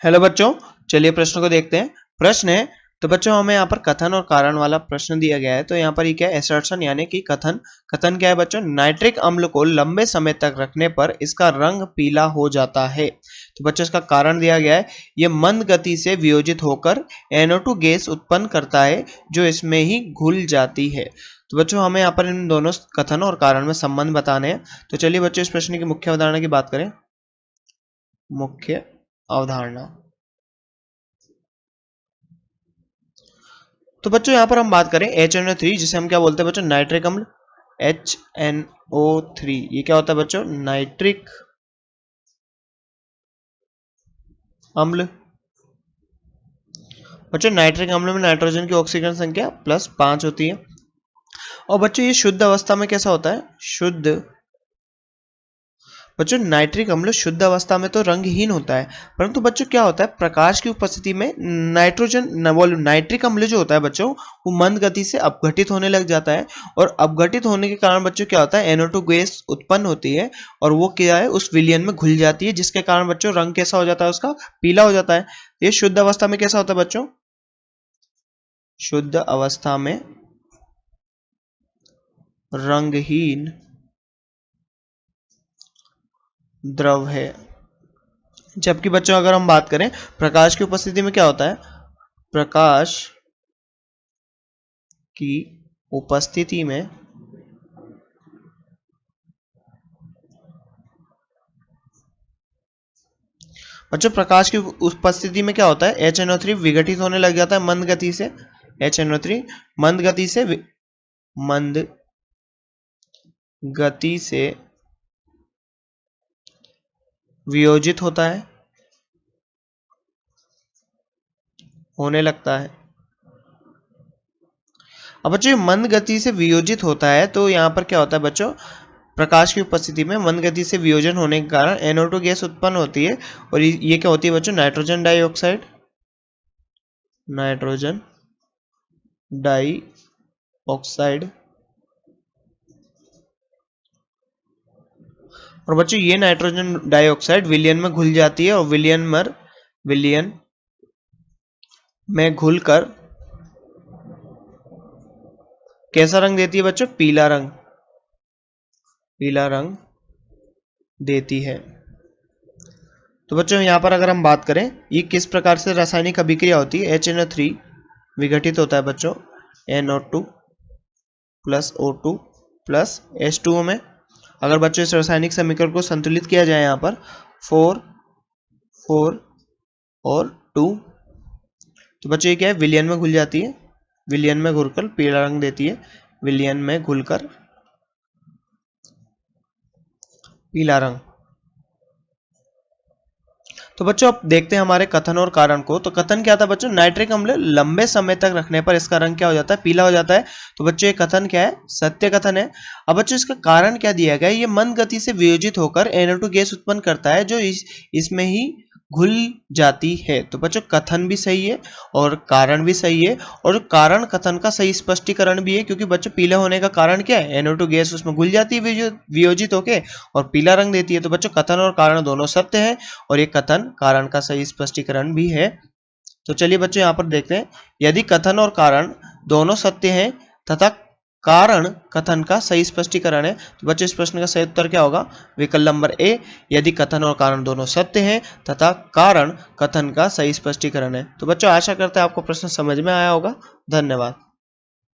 Hello बच्चों, चलिए प्रश्न को देखते हैं। प्रश्न है, तो बच्चों हमें यहाँ पर कथन और कारण वाला प्रश्न दिया गया है। तो यहाँ पर ये क्या है, एसर्शन यानी कि कथन। कथन क्या है बच्चों, नाइट्रिक अम्ल को लंबे समय तक रखने पर इसका रंग पीला हो जाता है। तो बच्चों इसका कारण दिया गया है, ये मंद गति से वियोजित होकर NO2 गैस उत्पन्न करता है जो इसमें ही घुल जाती है। तो बच्चों हमें यहाँ पर इन दोनों कथन और कारण में संबंध बताने हैं। तो चलिए बच्चों इस प्रश्न की मुख्य अवधारणा की बात करें। मुख्य अवधारणा, तो बच्चों यहां पर हम बात करें HNO3, जिसे हम क्या बोलते हैं बच्चों, नाइट्रिक अम्ल। HNO3 ये क्या होता है बच्चों, नाइट्रिक अम्ल। बच्चों नाइट्रिक अम्ल में नाइट्रोजन की ऑक्सीजन संख्या +5 होती है। और बच्चों ये शुद्ध अवस्था में कैसा होता है, शुद्ध। बच्चों नाइट्रिक अम्ल शुद्ध अवस्था में तो रंगहीन होता है, परंतु बच्चों क्या होता है, प्रकाश की उपस्थिति में नाइट्रिक अम्ल जो होता है बच्चों, वो मंद गति से अपघटित होने लग जाता है। और अपघटित होने के कारण बच्चों क्या होता है, NO2 गैस उत्पन्न होती है और वो क्या है, उस विलयन में घुल जाती है, जिसके कारण बच्चों रंग कैसा हो जाता है, उसका पीला हो जाता है। ये शुद्ध अवस्था में कैसा होता है बच्चों, शुद्ध अवस्था में रंगहीन द्रव है। जबकि बच्चों अगर हम बात करें प्रकाश की उपस्थिति में क्या होता है, प्रकाश की उपस्थिति में बच्चों प्रकाश की उपस्थिति में क्या होता है, HNO3 विघटित होने लग जाता है मंद गति से। HNO3 मंद गति से वियोजित होता है, होने लगता है। अब बच्चों मंद गति से वियोजित होता है, तो यहां पर क्या होता है बच्चों, प्रकाश की उपस्थिति में मंद गति से वियोजन होने के कारण NO2 गैस उत्पन्न होती है। और ये क्या होती है बच्चों, नाइट्रोजन डाइऑक्साइड, नाइट्रोजन डाइऑक्साइड। और बच्चों ये नाइट्रोजन डाइऑक्साइड विलयन में घुल जाती है और विलयन में घुलकर कैसा रंग देती है बच्चों, पीला रंग देती है। तो बच्चों यहां पर अगर हम बात करें, ये किस प्रकार से रासायनिक अभिक्रिया होती है, HNO3 विघटित होता है बच्चों NO2 + O2 + H2O में। अगर बच्चों इस रासायनिक समीकरण को संतुलित किया जाए, यहाँ पर 4 4 और 2, तो बच्चों ये क्या है, विलयन में घुल जाती है, विलयन में घुलकर पीला रंग देती है, विलयन में घुलकर पीला रंग। तो बच्चों अब देखते हैं हमारे कथन और कारण को। तो कथन क्या था बच्चों, नाइट्रिक अम्ल लंबे समय तक रखने पर इसका रंग क्या हो जाता है, पीला हो जाता है। तो बच्चों ये कथन क्या है, सत्य कथन है। अब बच्चों इसका कारण क्या दिया गया है, ये मंद गति से वियोजित होकर NO2 गैस उत्पन्न करता है जो इसमें ही घुल जाती है। तो बच्चों कथन भी सही है और कारण भी सही है, और कारण कथन का सही स्पष्टीकरण भी है, क्योंकि बच्चों पीले होने का कारण क्या है, NO2 गैस उसमें घुल जाती है वियोजित होके और पीला रंग देती है। तो बच्चों कथन और कारण दोनों सत्य है और ये कथन कारण का सही स्पष्टीकरण भी है। तो चलिए बच्चों यहां पर देखते हैं, यदि कथन और कारण दोनों सत्य हैं तथा कारण कथन का सही स्पष्टीकरण है, तो बच्चों इस प्रश्न का सही उत्तर क्या होगा, विकल्प नंबर ए, यदि कथन और कारण दोनों सत्य हैं तथा कारण कथन का सही स्पष्टीकरण है। तो बच्चों आशा करते हैं आपको प्रश्न समझ में आया होगा। धन्यवाद।